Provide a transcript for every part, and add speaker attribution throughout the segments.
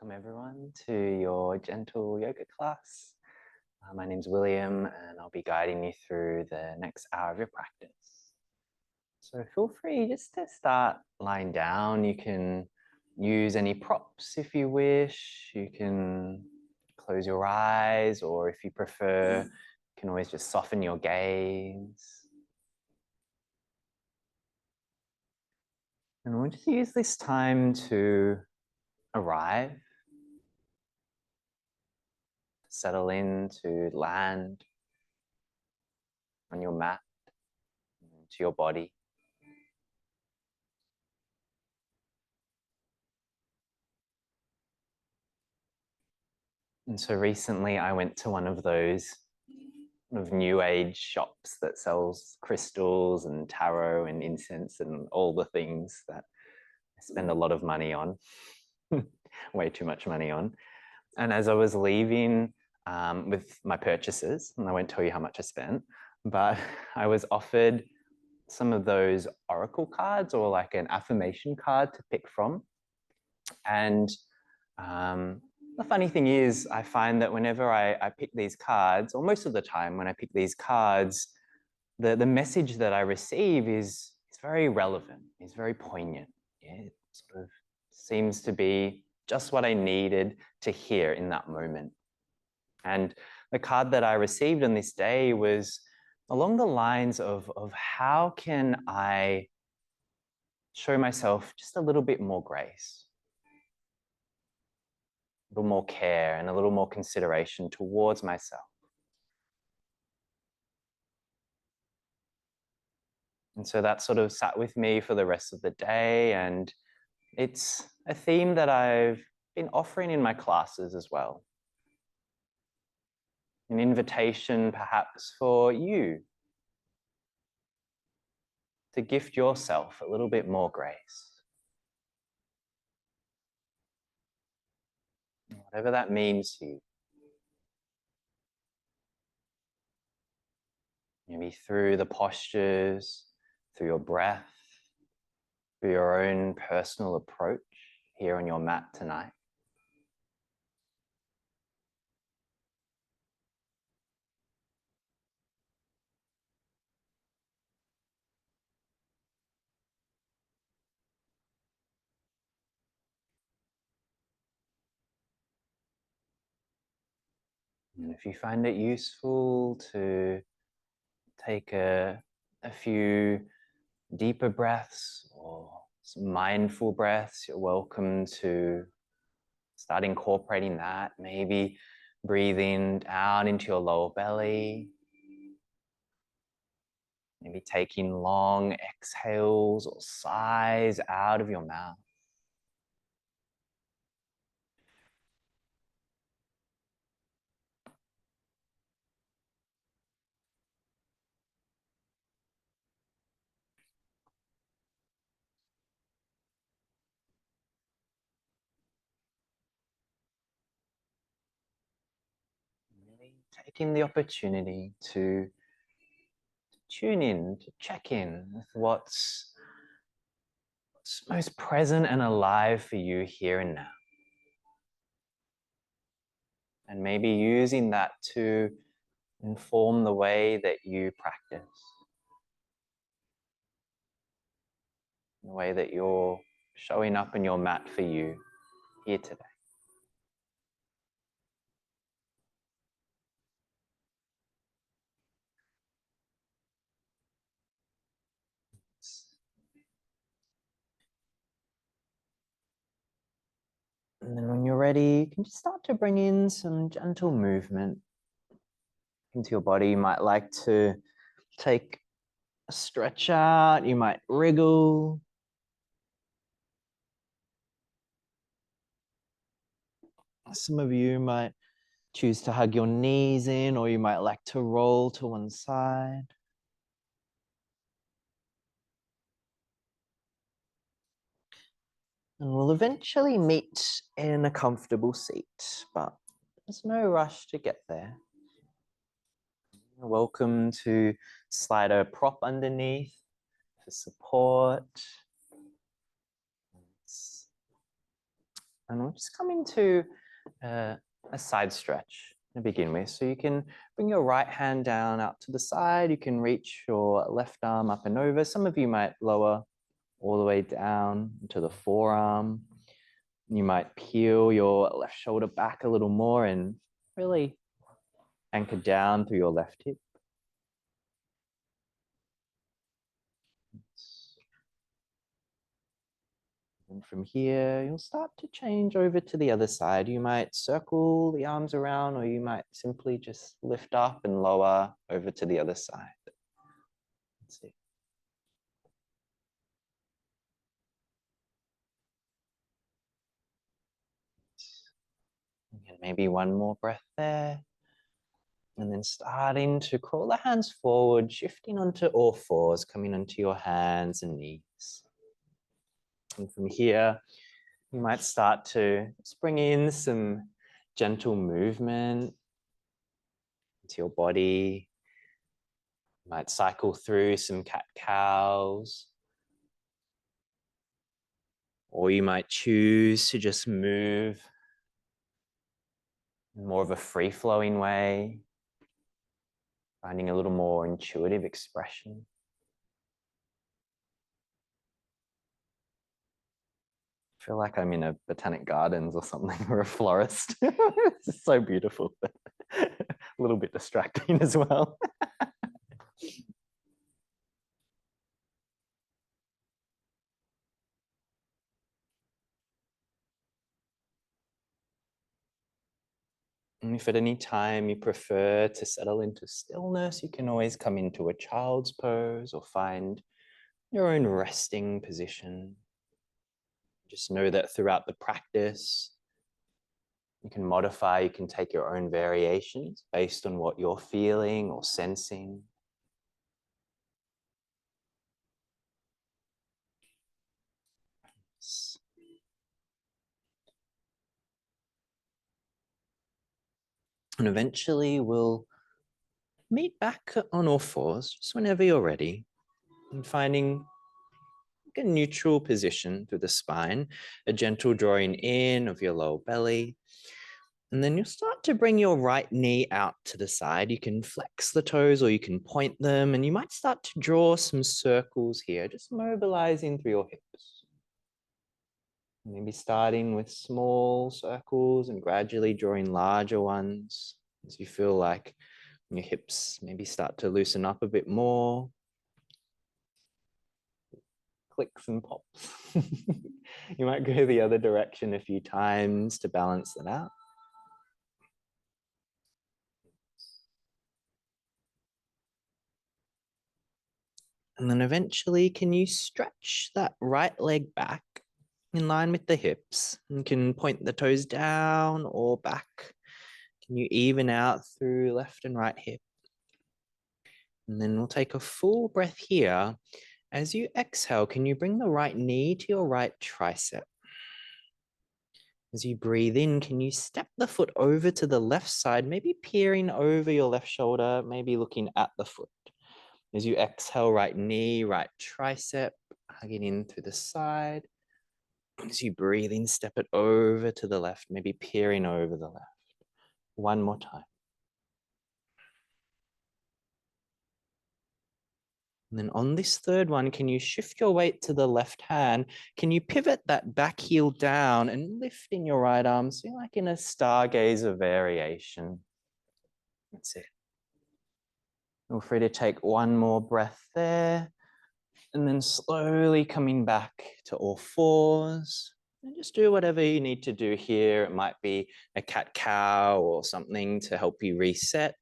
Speaker 1: Welcome everyone to your gentle yoga class. My name's William and I'll be guiding you through the next hour of your practice. So feel free just to start lying down. You can use any props if you wish. You can close your eyes, or if you prefer, you can always just soften your gaze. And we'll just use this time to arrive, settle in, to land on your mat, to your body. And so recently I went to one of those new age shops that sells crystals and tarot and incense and all the things that I spend a lot of money on, way too much money on. And as I was leaving with my purchases, and I won't tell you how much I spent, but I was offered some of those oracle cards, or like an affirmation card to pick from. And the funny thing is, I find that whenever I pick these cards, or most of the time when I pick these cards, the message that I receive is very relevant, is very poignant. Yeah, it sort of seems to be just what I needed to hear in that moment. And the card that I received on this day was along the lines of how can I show myself just a little bit more grace, a little more care, and a little more consideration towards myself. And so that sort of sat with me for the rest of the day, and it's a theme that I've been offering in my classes as well. An invitation perhaps for you to gift yourself a little bit more grace. Whatever that means to you. Maybe through the postures, through your breath, through your own personal approach here on your mat tonight. And if you find it useful to take a few deeper breaths or some mindful breaths, you're welcome to start incorporating that. Maybe breathing down into your lower belly. Maybe taking long exhales or sighs out of your mouth. Really taking the opportunity to tune in, to check in with what's most present and alive for you here and now. And maybe using that to inform the way that you practice, the way that you're showing up in your mat for you here today. And then when you're ready, you can just start to bring in some gentle movement into your body. You might like to take a stretch out, you might wriggle. Some of you might choose to hug your knees in, or you might like to roll to one side. And we'll eventually meet in a comfortable seat, but there's no rush to get there. You're welcome to slide a prop underneath for support. And we'll just come into a side stretch to begin with. So you can bring your right hand down out to the side. You can reach your left arm up and over. Some of you might lower all the way down to the forearm. You might peel your left shoulder back a little more and really anchor down through your left hip. And from here, you'll start to change over to the other side. You might circle the arms around, or you might simply just lift up and lower over to the other side. Let's see. And maybe one more breath there. And then starting to crawl the hands forward, shifting onto all fours, coming onto your hands and knees. And from here, you might start to bring in some gentle movement into your body. You might cycle through some cat-cows. Or you might choose to just move in more of a free-flowing way, finding a little more intuitive expression. I feel like I'm in a botanic gardens or something, or a florist. It's so beautiful, but a little bit distracting as well. And if at any time you prefer to settle into stillness, you can always come into a child's pose or find your own resting position. Just know that throughout the practice, you can modify, you can take your own variations based on what you're feeling or sensing. And eventually we'll meet back on all fours, just whenever you're ready, and finding a neutral position through the spine, a gentle drawing in of your lower belly. And then you'll start to bring your right knee out to the side. You can flex the toes or you can point them, and you might start to draw some circles here, just mobilizing through your hips. Maybe starting with small circles and gradually drawing larger ones as you feel like your hips maybe start to loosen up a bit more. Clicks and pops. You might go the other direction a few times to balance that out. And then eventually, can you stretch that right leg back in line with the hips? You can point the toes down or back. Can you even out through left and right hip? And then we'll take a full breath here. As you exhale, can you bring the right knee to your right tricep? As you breathe in, can you step the foot over to the left side, maybe peering over your left shoulder, maybe looking at the foot. As you exhale, right knee, right tricep, hugging in through the side. As you breathe in, step it over to the left, maybe peering over the left. One more time. And then on this third one, can you shift your weight to the left hand? Can you pivot that back heel down and lift in your right arm? So you're like in a stargazer variation. That's it. Feel free to take one more breath there. And then slowly coming back to all fours. And just do whatever you need to do here. It might be a cat-cow or something to help you reset.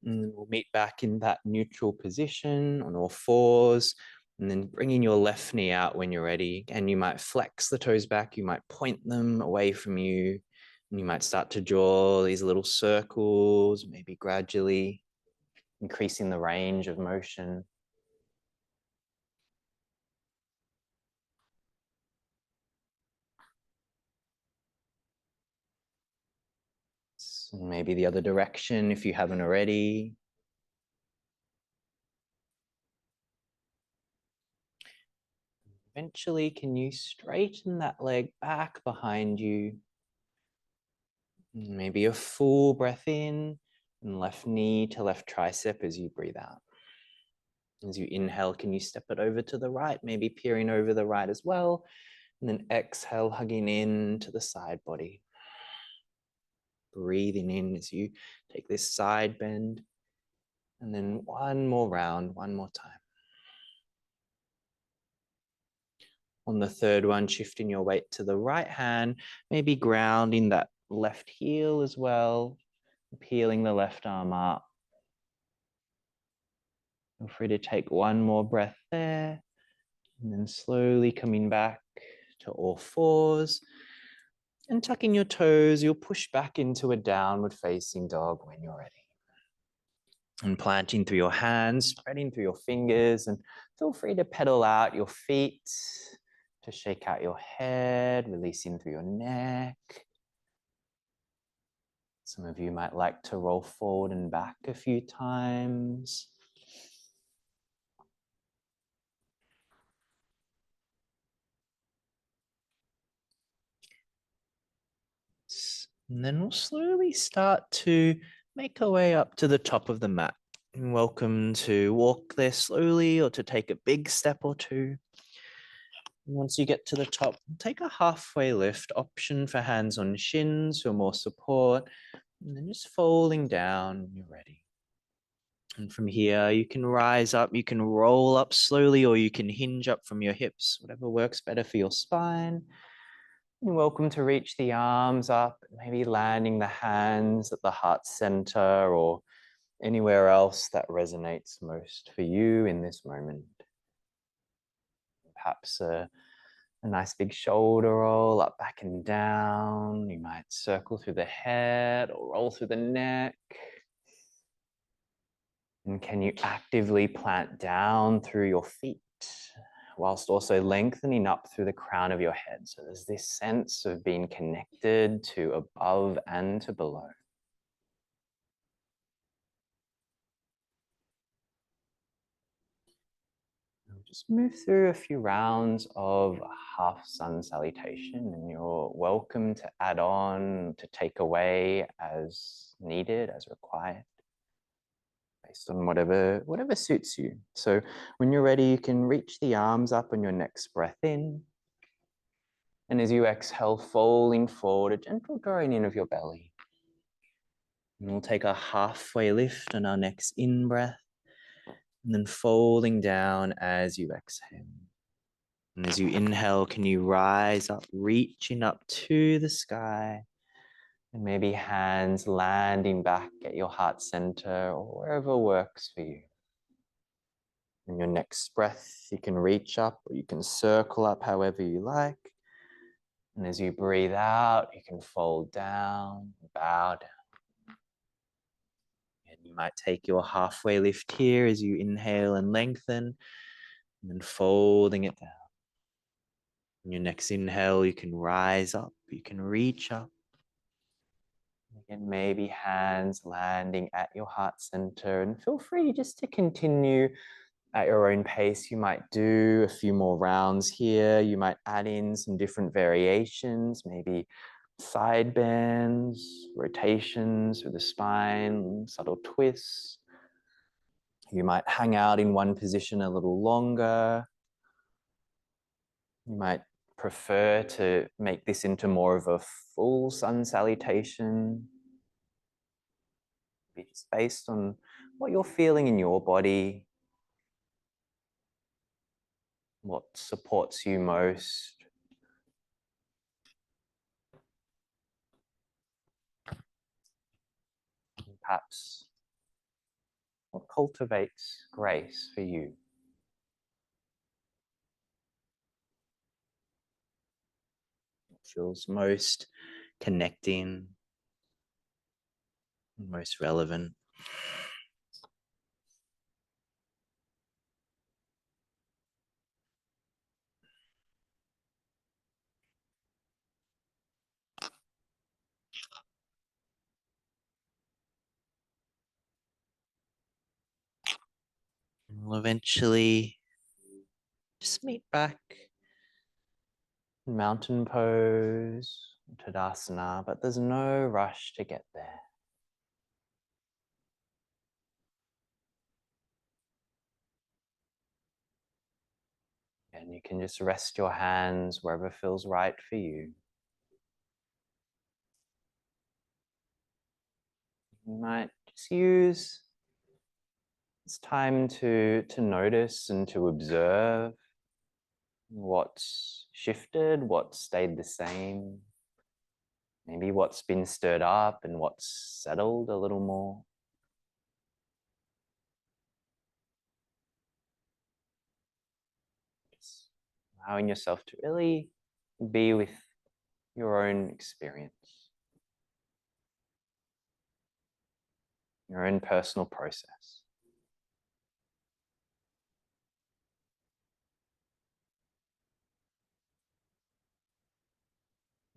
Speaker 1: And we'll meet back in that neutral position on all fours. And then bringing your left knee out when you're ready. And you might flex the toes back. You might point them away from you. And you might start to draw these little circles, maybe gradually increasing the range of motion. Maybe the other direction if you haven't already. Eventually, can you straighten that leg back behind you? Maybe a full breath in and left knee to left tricep as you breathe out. As you inhale, can you step it over to the right, maybe peering over the right as well? And then exhale, hugging in to the side body. Breathing in as you take this side bend. And then one more round, one more time. On the third one, shifting your weight to the right hand, maybe grounding that left heel as well, peeling the left arm up. Feel free to take one more breath there, and then slowly coming back to all fours. And tucking your toes, you'll push back into a downward facing dog when you're ready. And planting through your hands, spreading through your fingers, and feel free to pedal out your feet to shake out your head, releasing through your neck. Some of you might like to roll forward and back a few times. And then we'll slowly start to make our way up to the top of the mat. And welcome to walk there slowly or to take a big step or two. And once you get to the top, take a halfway lift, option for hands on shins for more support, and then just folding down when you're ready. And from here, you can rise up, you can roll up slowly, or you can hinge up from your hips, whatever works better for your spine. You're welcome to reach the arms up, maybe landing the hands at the heart center or anywhere else that resonates most for you in this moment. Perhaps a nice big shoulder roll up, back and down. You might circle through the head or roll through the neck. And can you actively plant down through your feet whilst also lengthening up through the crown of your head? So there's this sense of being connected to above and to below. Just move through a few rounds of half sun salutation, and you're welcome to add on, to take away as needed, as required, based on whatever suits you. So when you're ready, you can reach the arms up on your next breath in. And as you exhale, folding forward, a gentle drawing in of your belly. And we'll take a halfway lift on our next in-breath, and then folding down as you exhale. And as you inhale, can you rise up, reaching up to the sky, and maybe hands landing back at your heart center or wherever works for you. In your next breath, you can reach up or you can circle up however you like. And as you breathe out, you can fold down, bow down. And you might take your halfway lift here as you inhale and lengthen, and then folding it down. In your next inhale, you can rise up, you can reach up. Again, maybe hands landing at your heart center, and feel free just to continue at your own pace. You might do a few more rounds here. You might add in some different variations, maybe side bends, rotations through the spine, subtle twists. You might hang out in one position a little longer. You might prefer to make this into more of a full sun salutation. Just based on what you're feeling in your body, what supports you most. And perhaps what cultivates grace for you. What feels most connecting, most relevant. And we'll eventually just meet back mountain pose, Tadasana, but there's no rush to get there. And you can just rest your hands wherever feels right for you. You might just use this time to notice and to observe what's shifted, what's stayed the same, maybe what's been stirred up and what's settled a little more. Just allowing yourself to really be with your own experience, your own personal process.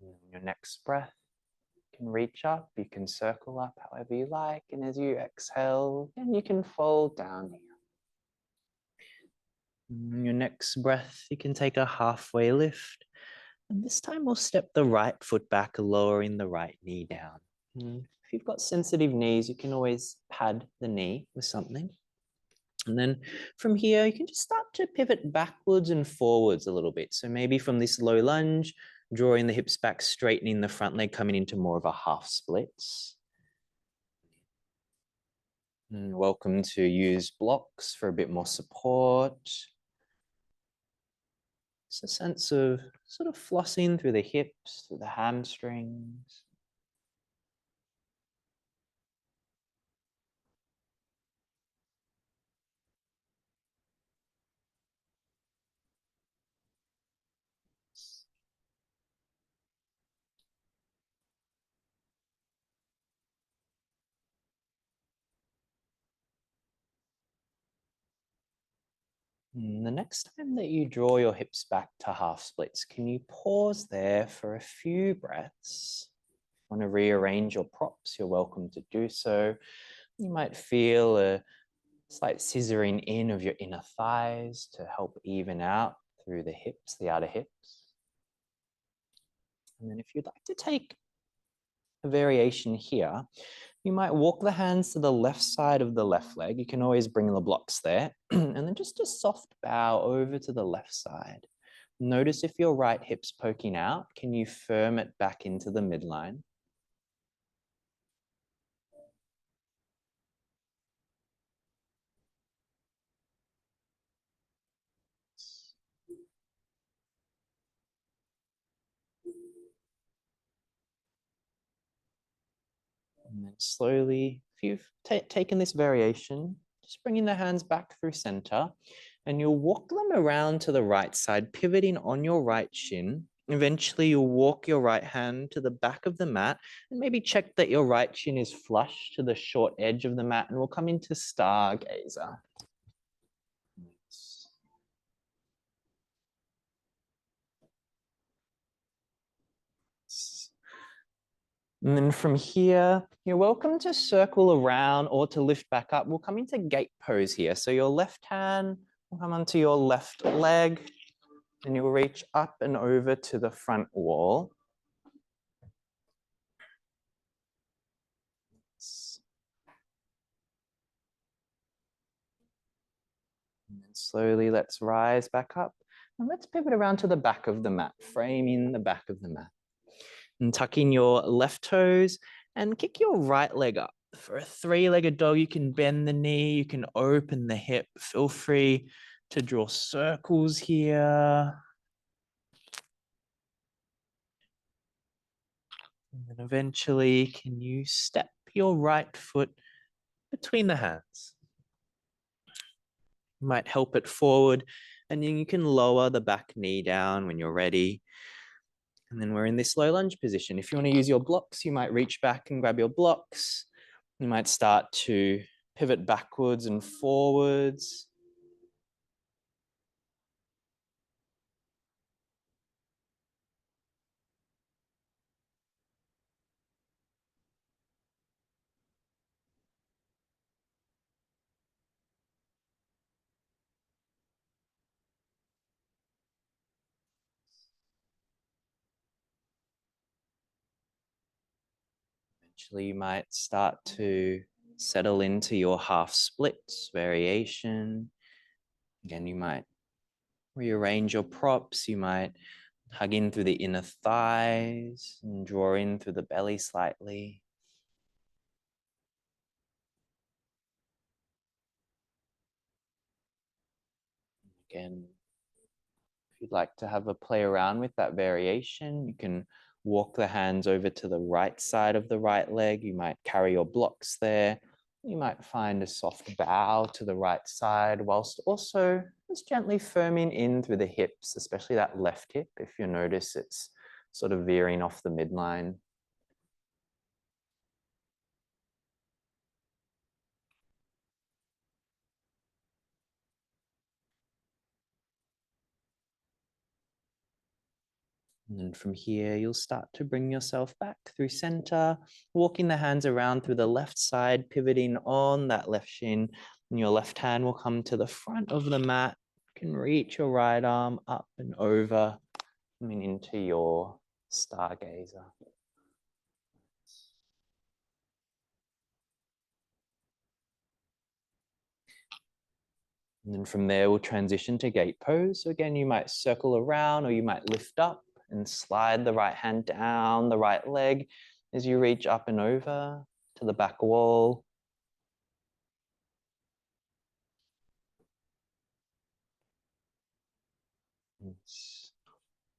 Speaker 1: And your next breath, you can reach up, you can circle up however you like, and as you exhale, then you can fold down here. And your next breath, you can take a halfway lift. And this time we'll step the right foot back, lowering the right knee down. If you've got sensitive knees, you can always pad the knee with something. And then from here, you can just start to pivot backwards and forwards a little bit. So maybe from this low lunge, drawing the hips back, straightening the front leg, coming into more of a half splits. And welcome to use blocks for a bit more support. It's a sense of sort of flossing through the hips, through the hamstrings. The next time that you draw your hips back to half splits, can you pause there for a few breaths? If you want to rearrange your props, you're welcome to do so. You might feel a slight scissoring in of your inner thighs to help even out through the hips, the outer hips. And then if you'd like to take a variation here, you might walk the hands to the left side of the left leg. You can always bring the blocks there. And then just a soft bow over to the left side. Notice if your right hip's poking out, can you firm it back into the midline? And then slowly, if you've taken this variation, just bringing the hands back through center, and you'll walk them around to the right side, pivoting on your right shin. Eventually, you'll walk your right hand to the back of the mat and maybe check that your right shin is flush to the short edge of the mat, and we'll come into Stargazer. And then from here, you're welcome to circle around or to lift back up. We'll come into gate pose here. So your left hand will come onto your left leg and you'll reach up and over to the front wall. And then slowly let's rise back up and let's pivot around to the back of the mat, framing the back of the mat. And tuck in your left toes and kick your right leg up. For a three-legged dog, you can bend the knee, you can open the hip. Feel free to draw circles here. And then eventually, can you step your right foot between the hands? You might help it forward, and then you can lower the back knee down when you're ready. And then we're in this low lunge position. If you want to use your blocks, you might reach back and grab your blocks. You might start to pivot backwards and forwards. eventually you might start to settle into your half splits variation. Again, you might rearrange your props. You might hug in through the inner thighs and draw in through the belly slightly. Again, if you'd like to have a play around with that variation, you can walk the hands over to the right side of the right leg. You might carry your blocks there. You might find a soft bow to the right side, whilst also just gently firming in through the hips, especially that left hip. If you notice it's sort of veering off the midline. And then from here, you'll start to bring yourself back through center, walking the hands around through the left side, pivoting on that left shin, and your left hand will come to the front of the mat. You can reach your right arm up and over, coming into your stargazer. And then from there, we'll transition to gate pose. So again, you might circle around or you might lift up and slide the right hand down the right leg as you reach up and over to the back wall. And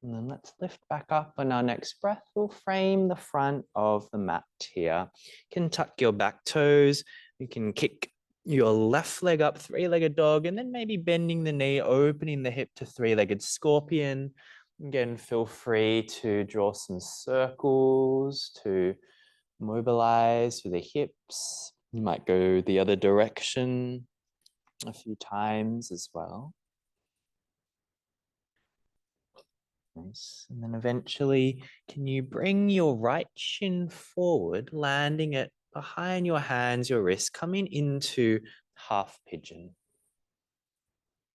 Speaker 1: then let's lift back up. On our next breath, we'll frame the front of the mat here. You can tuck your back toes. You can kick your left leg up, three-legged dog, and then maybe bending the knee, opening the hip to three-legged scorpion. Again, feel free to draw some circles to mobilize through the hips. You might go the other direction a few times as well. Nice. And then eventually, can you bring your right shin forward, landing it behind your hands, your wrists, coming into half pigeon.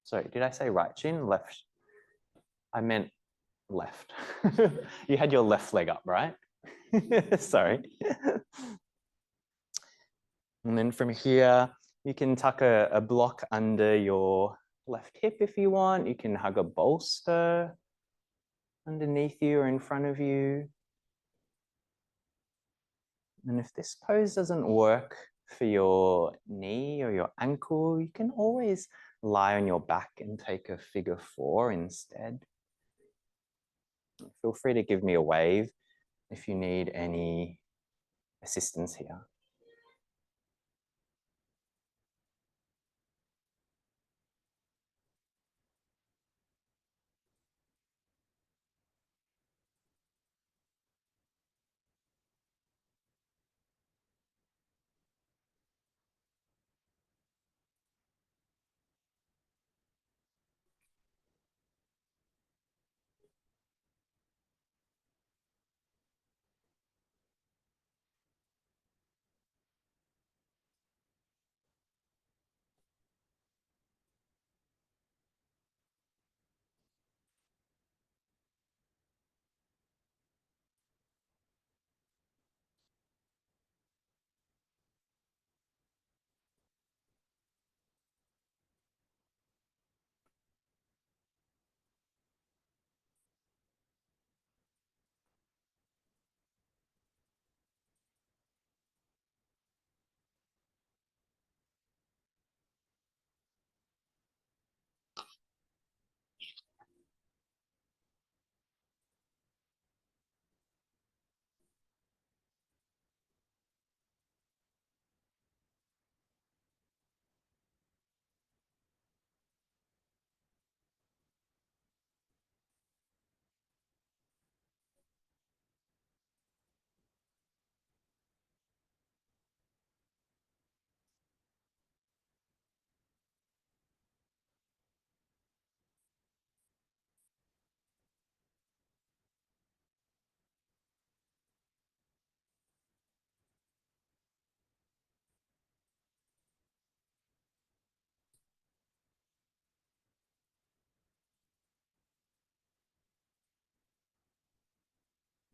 Speaker 1: Sorry, did I say right shin? Left. I meant left. You had your left leg up, right? Sorry. And then from here, you can tuck a block under your left hip if you want. You can hug a bolster underneath you or in front of you. And if this pose doesn't work for your knee or your ankle, you can always lie on your back and take a figure 4 instead. Feel free to give me a wave if you need any assistance here.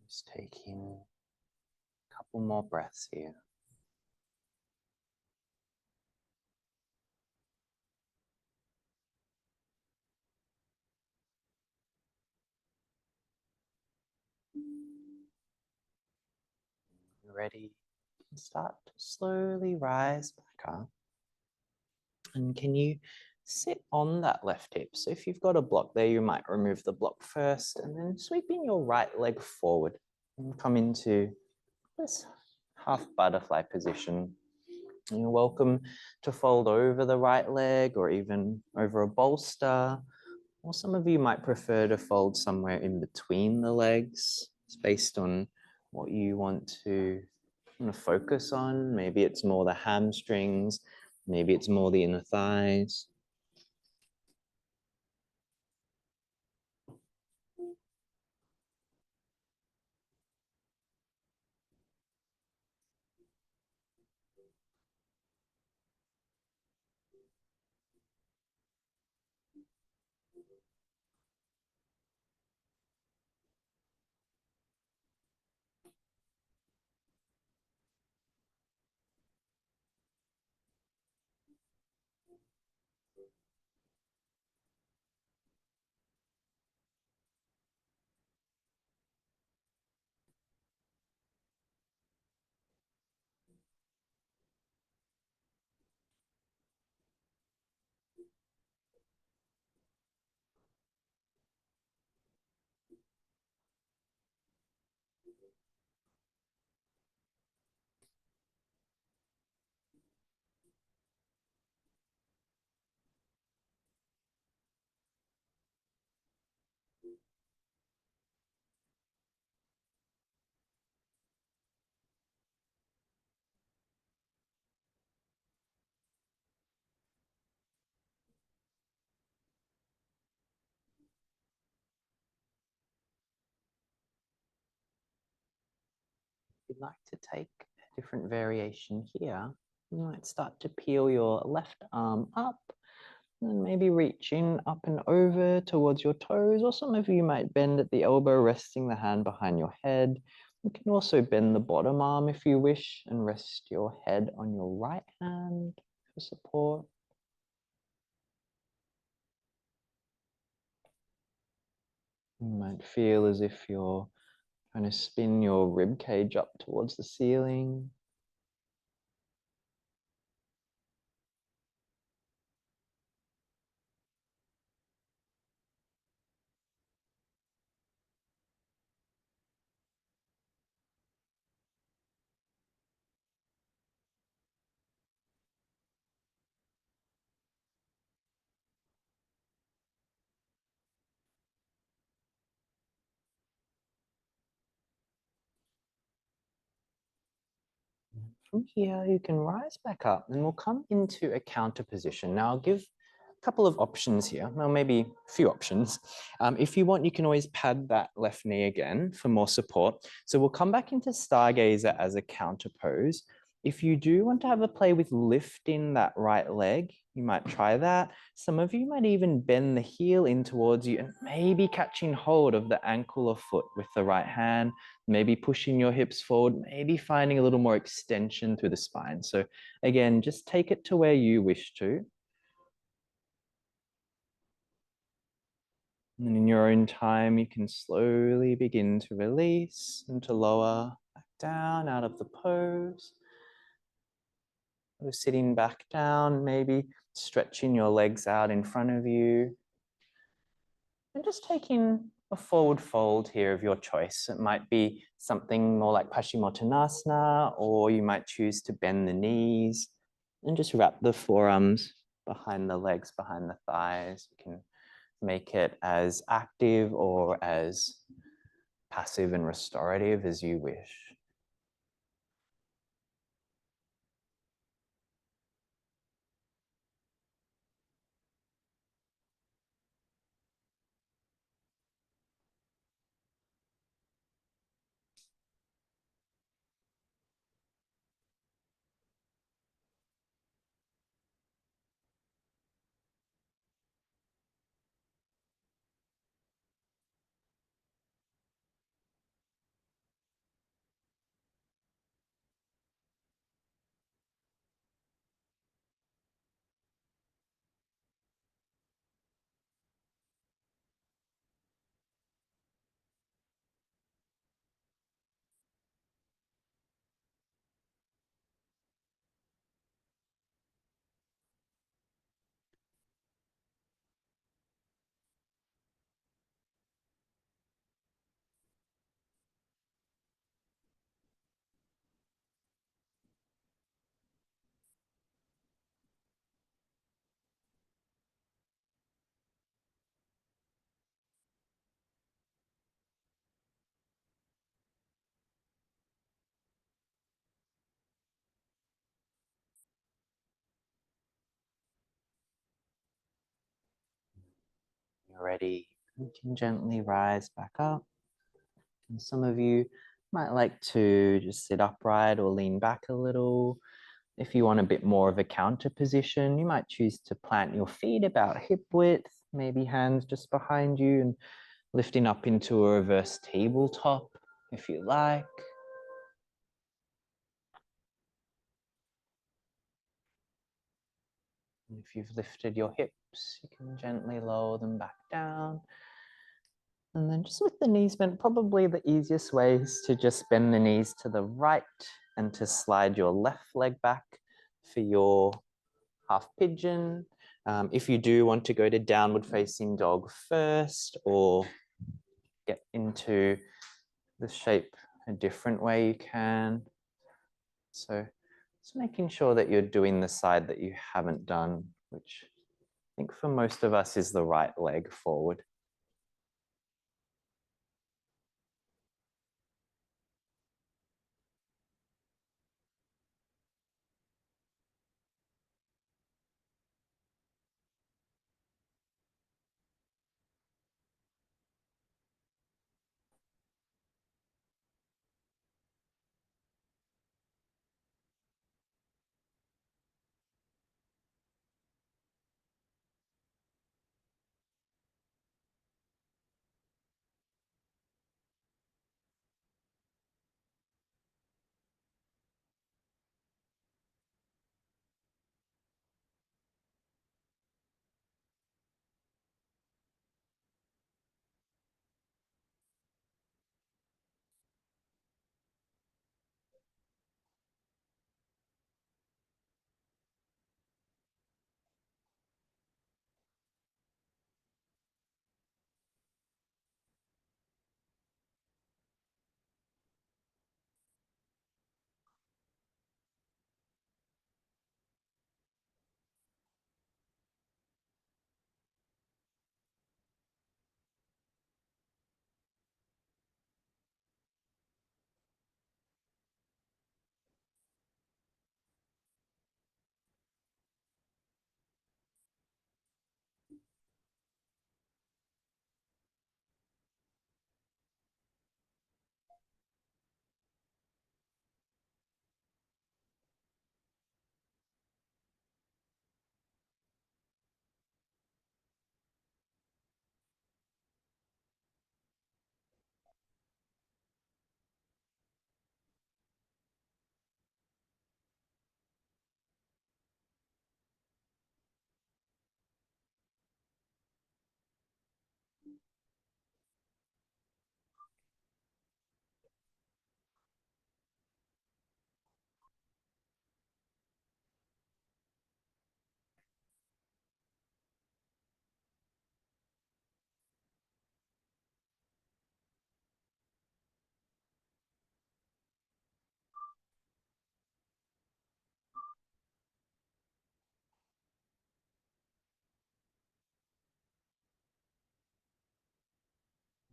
Speaker 1: Just taking couple more breaths here. Ready? Start to slowly rise back up. And can you sit on that left hip? So if you've got a block there, you might remove the block first and then sweeping your right leg forward and come into this half butterfly position. And you're welcome to fold over the right leg or even over a bolster. Or some of you might prefer to fold somewhere in between the legs. It's based on what you want to focus on. Maybe it's more the hamstrings, maybe it's more the inner thighs. If you'd like to take a different variation here, you might start to peel your left arm up and maybe reaching up and over towards your toes, or some of you might bend at the elbow, resting the hand behind your head. You can also bend the bottom arm if you wish and rest your head on your right hand for support. You might feel as if you're trying to spin your rib cage up towards the ceiling. From here, you can rise back up and we'll come into a counter position. Now I'll give a couple of options here, well, maybe a few options. If you want, you can always pad that left knee again for more support. So we'll come back into Stargazer as a counter pose. If you do want to have a play with lifting that right leg, you might try that. Some of you might even bend the heel in towards you and maybe catching hold of the ankle or foot with the right hand, maybe pushing your hips forward, maybe finding a little more extension through the spine. So again, just take it to where you wish to. And in your own time, you can slowly begin to release and to lower back down out of the pose. Sitting back down, maybe stretching your legs out in front of you. And just taking a forward fold here of your choice. It might be something more like Paschimottanasana, or you might choose to bend the knees and just wrap the forearms behind the legs, behind the thighs. You can make it as active or as passive and restorative as you wish. you're ready, you can gently rise back up. And some of you might like to just sit upright or lean back a little. If you want a bit more of a counter position, you might choose to plant your feet about hip width, maybe hands just behind you, and lifting up into a reverse tabletop if you like. And if you've lifted your hips, you can gently lower them back down. And then just with the knees bent, probably the easiest way is to just bend the knees to the right and to slide your left leg back for your half pigeon. If you do want to go to downward facing dog first or get into the shape a different way, you can. So just making sure that you're doing the side that you haven't done, which I think for most of us is the right leg forward.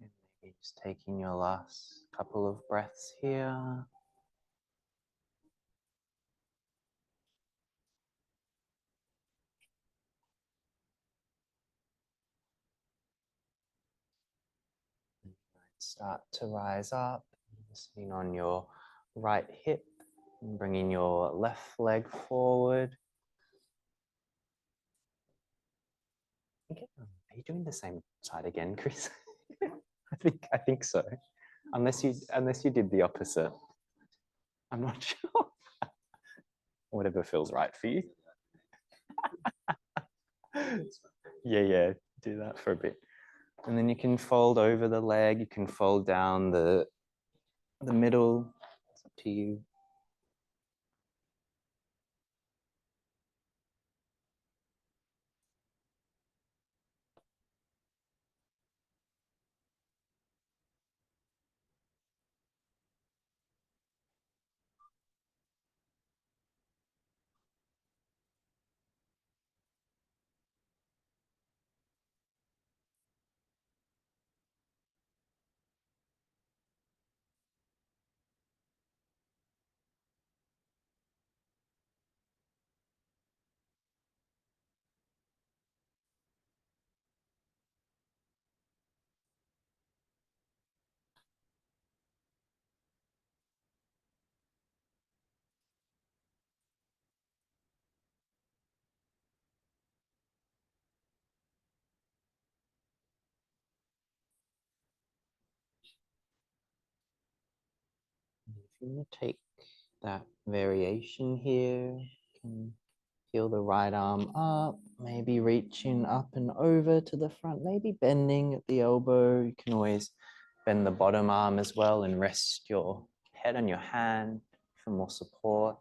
Speaker 1: And maybe just taking your last couple of breaths here. Start to rise up, sitting on your right hip and bringing your left leg forward. Okay. Are you doing the same side again, Chris? I think so. Unless you did the opposite. I'm not sure. Whatever feels right for you. Yeah, do that for a bit. And then you can fold over the leg, you can fold down the middle. It's up to you. If you want to take that variation here, you can feel the right arm up, maybe reaching up and over to the front, maybe bending at the elbow. You can always bend the bottom arm as well and rest your head on your hand for more support.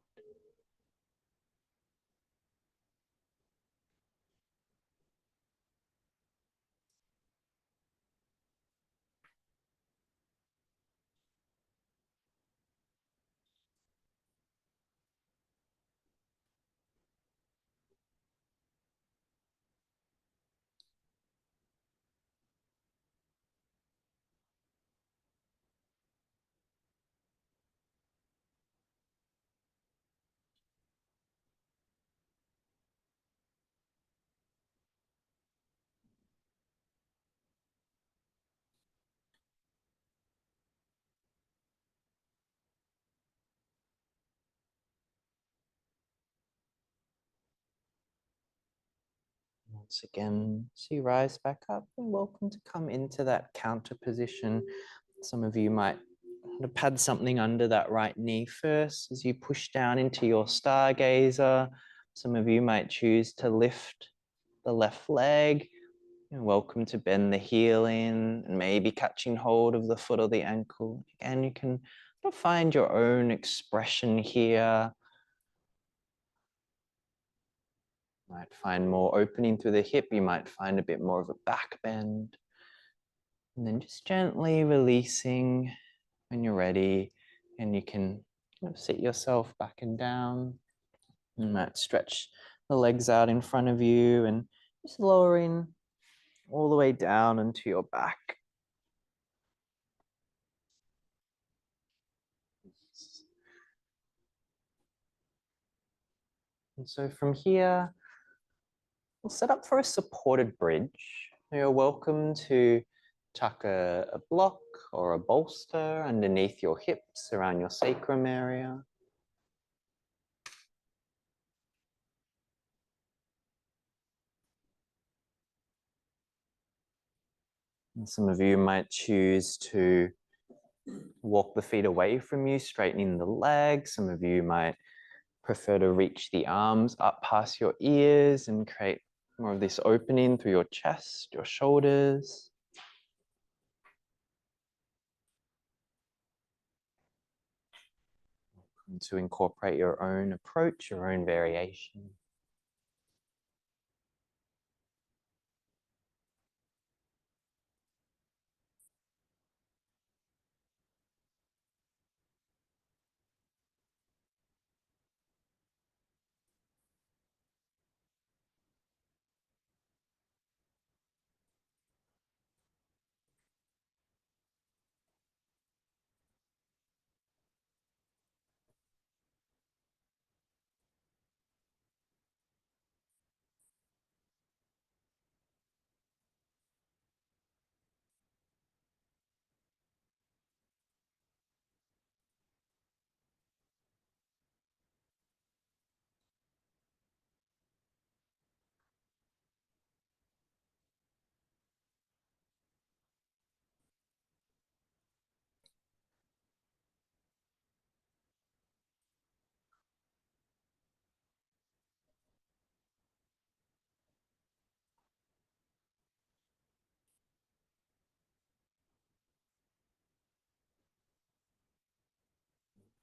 Speaker 1: Once again, as you rise back up, you're welcome to come into that counter position. Some of you might pad something under that right knee first as you push down into your stargazer. Some of you might choose to lift the left leg. You're welcome to bend the heel in and maybe catching hold of the foot or the ankle. Again, you can find your own expression here. You might find more opening through the hip. You might find a bit more of a back bend. And then just gently releasing when you're ready, and you can sit yourself back and down. You might stretch the legs out in front of you and just lowering all the way down into your back. And so from here, we'll set up for a supported bridge. You're welcome to tuck a block or a bolster underneath your hips around your sacrum area. And some of you might choose to walk the feet away from you, straightening the legs. Some of you might prefer to reach the arms up past your ears and create more of this opening through your chest, your shoulders. And to incorporate your own approach, your own variation.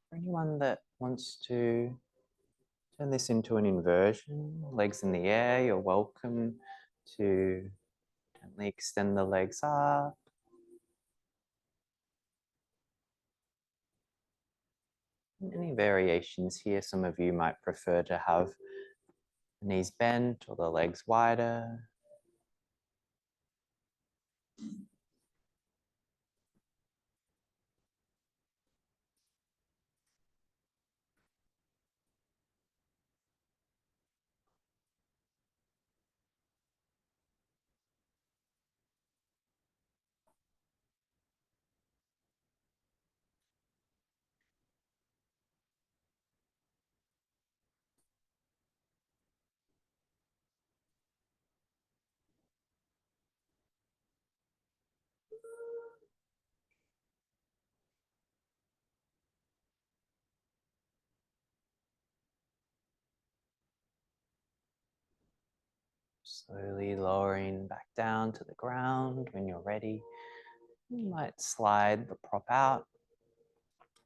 Speaker 1: For anyone that wants to turn this into an inversion, legs in the air, you're welcome to gently extend the legs up. Any variations here? Some of you might prefer to have the knees bent or the legs wider. Slowly lowering back down to the ground. When you're ready, you might slide the prop out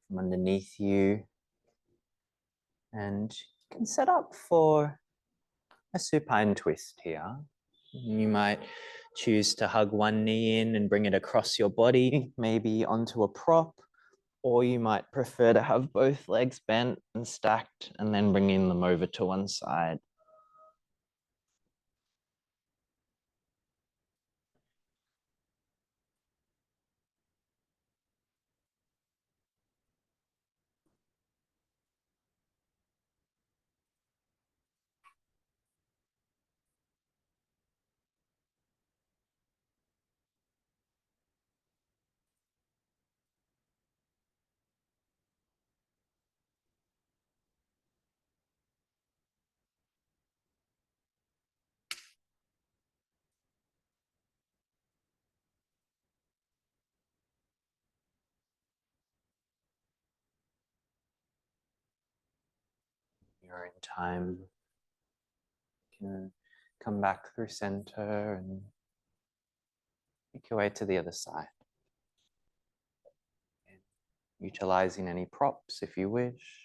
Speaker 1: from underneath you, and you can set up for a supine twist here. You might choose to hug one knee in and bring it across your body, maybe onto a prop, or you might prefer to have both legs bent and stacked and then bringing them over to one side. Your own time, you can come back through center and make your way to the other side. And utilizing any props if you wish.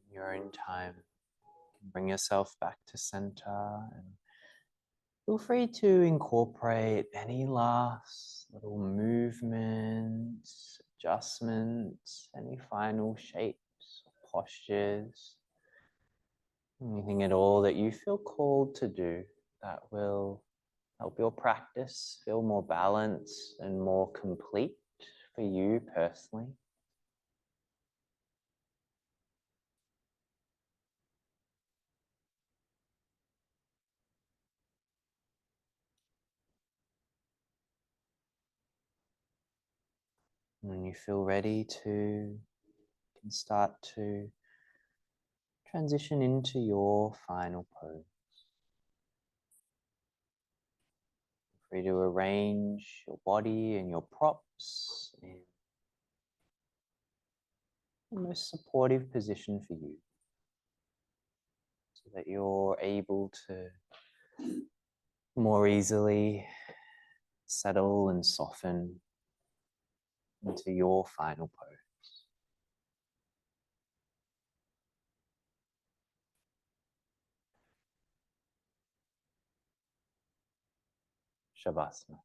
Speaker 1: In your own time, you can bring yourself back to center and feel free to incorporate any last little movements, adjustments, any final shapes, postures, anything at all that you feel called to do that will help your practice feel more balanced and more complete for you personally. And when you feel ready to, you can start to transition into your final pose. Feel free to arrange your body and your props in the most supportive position for you, so that you're able to more easily settle and soften into your final pose. Shavasana.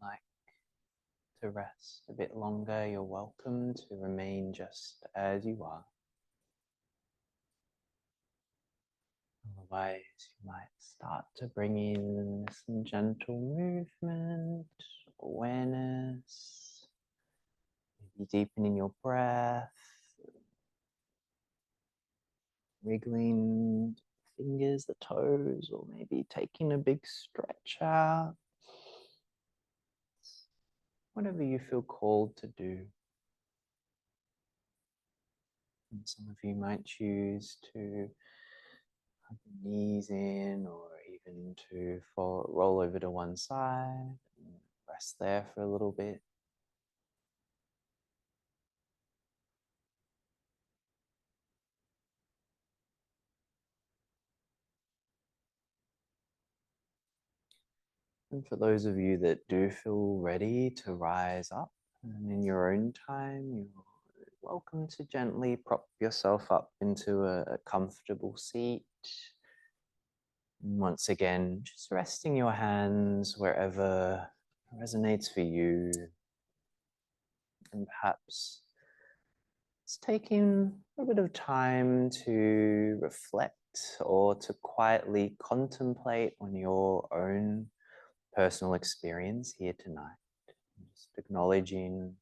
Speaker 1: like to rest a bit longer, you're welcome to remain just as you are. Otherwise, you might start to bring in some gentle movement, awareness, maybe deepening your breath, wriggling fingers, the toes, or maybe taking a big stretch out. Whatever you feel called to do. And some of you might choose to hug your knees in, or even to roll over to one side and rest there for a little bit. And for those of you that do feel ready to rise up, and in your own time, you're welcome to gently prop yourself up into a comfortable seat. And once again, just resting your hands wherever resonates for you. And perhaps it's taking a bit of time to reflect or to quietly contemplate on your own personal experience here tonight. Just acknowledging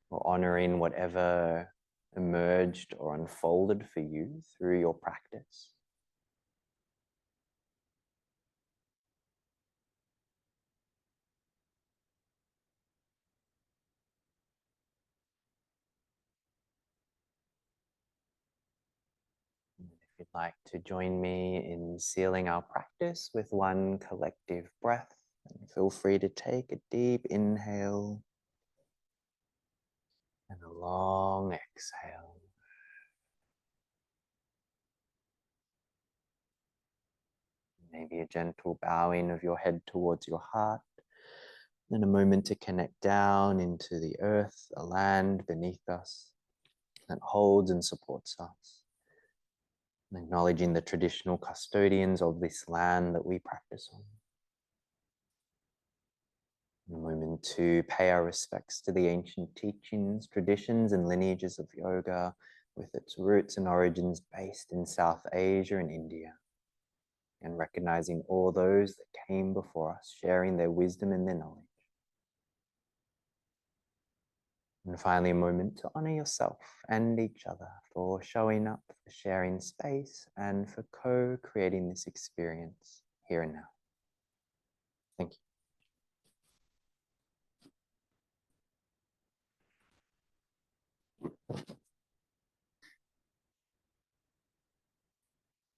Speaker 1: or honoring whatever emerged or unfolded for you through your practice. And if you'd like to join me in sealing our practice with one collective breath, feel free to take a deep inhale and a long exhale. Maybe a gentle bowing of your head towards your heart. Then a moment to connect down into the earth, the land beneath us that holds and supports us. And acknowledging the traditional custodians of this land that we practice on. A moment to pay our respects to the ancient teachings, traditions, and lineages of yoga, with its roots and origins based in South Asia and India. And recognizing all those that came before us, sharing their wisdom and their knowledge. And finally, a moment to honor yourself and each other for showing up, for sharing space, and for co-creating this experience here and now. Thank you.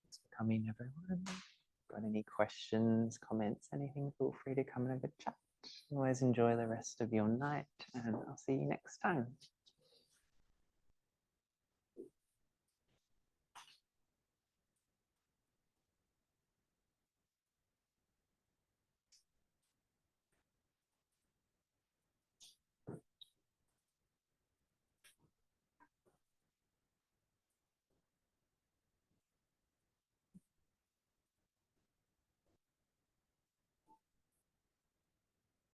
Speaker 1: Thanks for coming, everyone. Got any questions, comments, anything, feel free to come and have a chat. Always enjoy the rest of your night, and I'll see you next time.